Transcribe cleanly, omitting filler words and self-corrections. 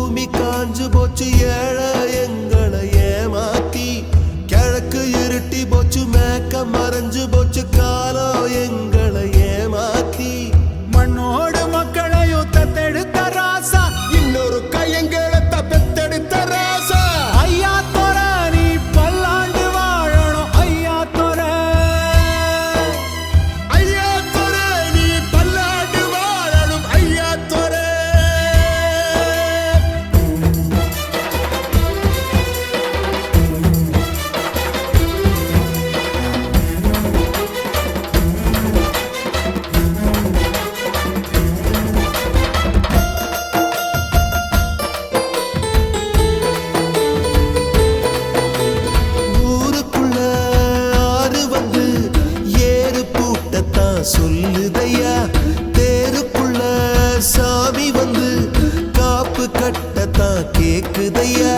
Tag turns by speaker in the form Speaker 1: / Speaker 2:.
Speaker 1: பூமி காஞ்சு போச்சு ஏழை எங்களை ஏமாத்தி கிழக்கு இருட்டி போச்சு மேக்க மறைஞ்சு போச்சு காலம் எங்களை ஏமாத்தி
Speaker 2: மண்ணோடு மக்களையும் தத்தெடுத்த ராசா
Speaker 1: இன்னொரு கையங்களை தப்பெத்தெடுத்த ராசா
Speaker 2: ஐயா தோர நீ பல்லாண்டு வாழணும் ஐயா தோர
Speaker 1: ஐயா தோர நீ பல்லாண்டு வாழணும் ஐயா தோர சொல்லுதையா தேருக்குள்ள சாமி வந்து காப்பு கட்டத்தான் கேக்குதையா